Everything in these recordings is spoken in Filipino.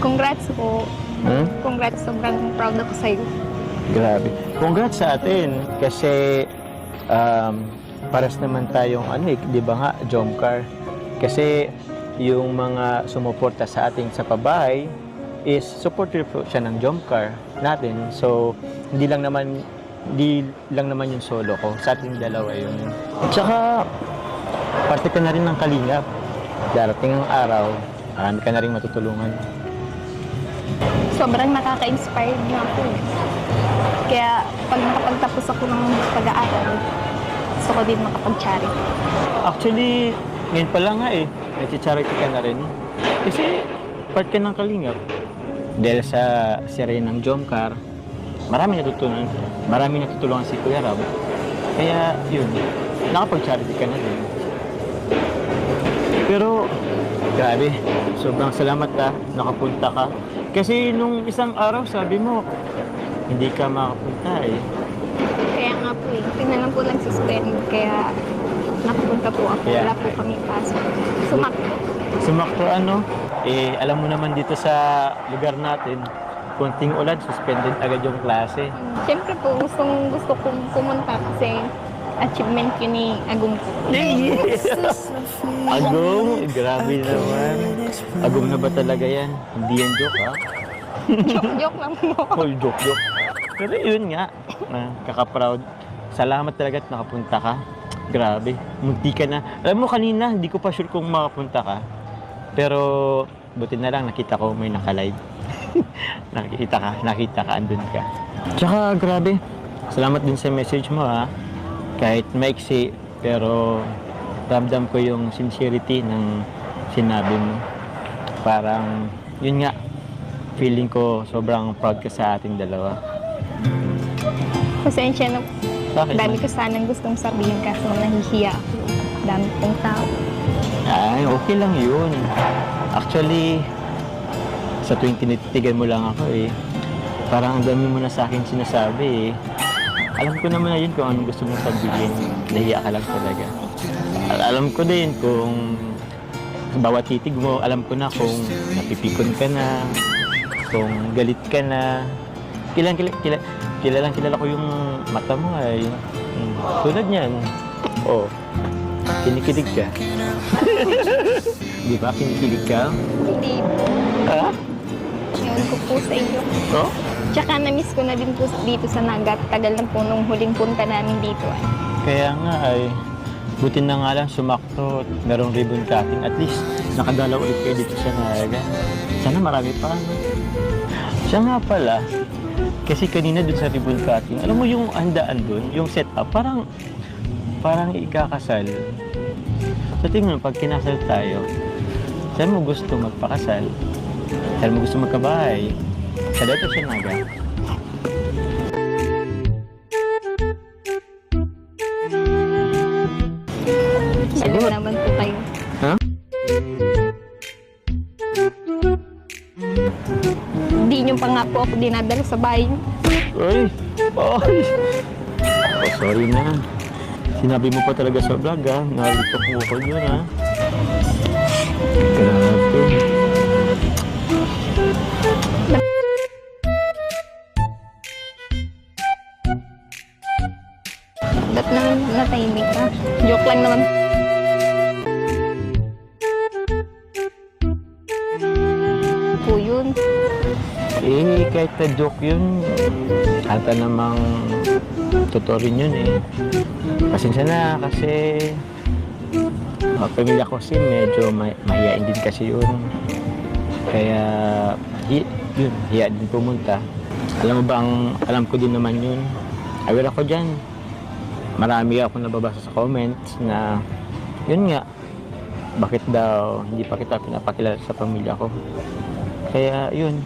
Congrats po. Hmm? Congrats, sobrang proud ako sa'yo. Grabe. Congrats sa atin kasi pares naman tayong di ba nga, Jomcar. Kasi yung mga sumuporta sa ating sa pabahay is supporter po siya ng Jomcar natin. So, hindi lang naman yung solo ko. Sa ating dalawa yun. Tsaka, parte ka na rin ng Kalingap. Darating ang araw, marami ka na rin matutulungan. Sobrang nakaka-inspired na ako. Kaya pag nakapagtapos ako ng pag-aaral, gusto ko din makapag-charity. Actually, ngayon pa lang nga nag-charity ka na rin. Kasi, part ka ng Kalingap. Dahil sa serie ng Jomcar, marami natutulungan si Kuya Rab. Kaya, yun, nakapag-charity ka na rin. Pero, grabe, sobrang salamat nakapunta ka. Kasi nung isang araw, sabi mo, hindi ka makapunta Kaya nga po tingnan lang po lang suspend. Kaya nakapunta po ako. Yeah. Wala po kami pasok. Sumakto alam mo naman dito sa lugar natin, konting ulan, suspended agad yung klase. Siyempre po, gusto kong pumunta kasi achievement yun ni Agong po. Yes! Agong, grabe naman. Agong na ba talaga yan? Hindi yan joke, ha? Joke lang po. Full joke. Pero yun nga, kaka-proud. Salamat talaga at nakapunta ka. Grabe, munti ka na. Alam mo kanina, hindi ko pa sure kung makapunta ka. Pero, buti na lang, nakita ko may naka-live. nakita ka, andun ka. Tsaka, grabe, salamat din sa message mo, ha. Kahit maiksi, pero ramdam ko yung sincerity ng sinabi mo. Parang, yun nga, feeling ko sobrang proud ka sa ating dalawa. Pasensya na. Bakit? Dami ko sanang gustong sabihin kaso nahihiya ako. Dami pong tao. Ay, okay lang yun. Actually, sa tuwing tinititigan mo lang ako parang ang dami mo na sa akin sinasabi Alam ko naman na yun kung anong gusto mong sabihin. Nahiya ka lang talaga. Alam ko din kung bawat titig mo, alam ko na kung napipikon ka na, kung galit ka na. Kilalang-kilala ko yung mata mo tulad niyan. Kinikilig ka. Di ba? Kinikilig ka? Hindi po. Ha? Yun ko po sa iyo. Oh? Tsaka na-miss ko na din po dito sa Nagat. Tagal na po nung huling punta namin dito. Kaya nga buti na nga lang sumakto, merong ribbon cutting. At least nakadalaw ulit kayo dito sa Naga. Sana marami pa. Siya nga pala, kasi kanina dun sa ribbon cutting, alam mo yung handaan dun, yung setup, parang ikakasal. Sa tingin mo, pag kinasal tayo, saan mo gusto magpakasal? Saan mo gusto magkabahay? Sa dito siya Naga. Sagot naman po kayo. Ha? Hindi nyo pa nga po ako dinadala sa bahay nyo. Ay! Sorry na. Sinabi mo pa talaga sa vlog Narito po ako yun Grabe. Ba't naman natahimik ka? Joke lang naman. Po yun. Kahit na joke yun, ata namang totoo rin yun Pasensya na kasi pamilya ko kasi medyo mahiyain din kasi yun. Kaya yun, hiya din pumunta. Alam mo ba, alam ko din naman yun. Aware ako dyan. Marami ako nababasa sa comments na yun nga, bakit daw hindi pa kita pinapakilala sa pamilya ko. Kaya yun,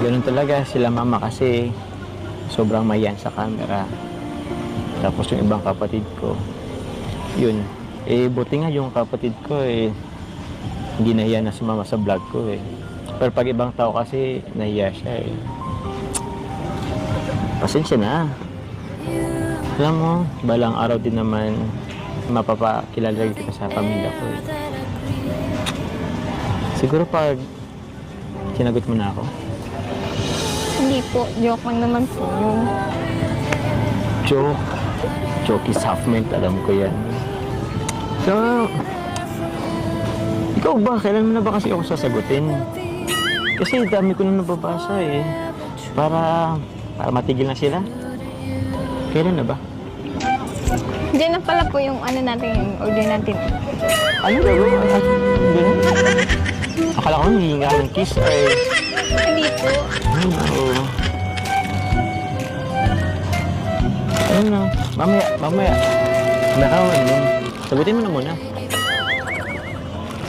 ganun talaga sila mama kasi sobrang mayan sa camera. Tapos yung ibang kapatid ko, yun, buti nga yung kapatid ko hindi nahiya na sumama sa vlog ko Pero pag ibang tao kasi nahiya siya Pasensya na. Alam mo, balang araw din naman mapapakilala kita sa pamilya ko Siguro pag Sinagot mo na ako. Hindi po, joke lang naman po yun. Joke. Joke is half meant, alam ko yan. So, ikaw ba? Kailan mo na ba kasi ako sasagutin? Kasi dami ko na nababasa eh. Para matigil na sila. Kailan na ba? Diyan na pala po yung ano natin, yung order natin. Ano ba? Akala ko hihinga ng kiss ay... Hindi po. Oo. Ano na? Mamaya. Nakawan mo. Sagutin mo na muna.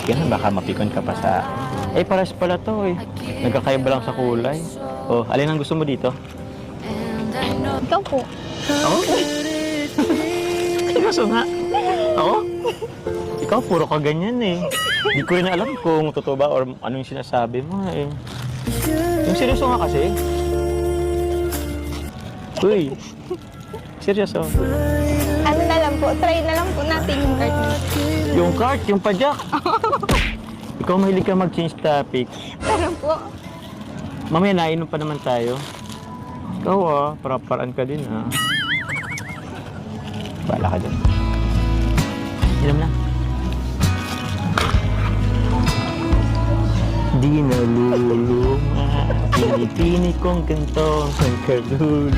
Kaya baka mapikon ka pa sa... pares pala to eh. Nagkakaiba lang sa kulay. Oh, alin ang gusto mo dito? Ikaw po. Ako? Seryoso nga? Ako? Ikaw, puro ka ganyan eh. Hindi ko rin alam kung totoo ba or ano yung sinasabi mo eh. Yung seryoso nga kasi. Uy. Seryoso. Ano na lang po, try na lang po natin yung cart niyo. Yung cart, yung padyak. Ikaw mahilig ka mag-change topic. Pero po, Mamaya nainom pa naman tayo. Ikaw paraan ka din Bahala ka dyan. Inom na. Di naluluma, pinipini kong gantong ang karulo.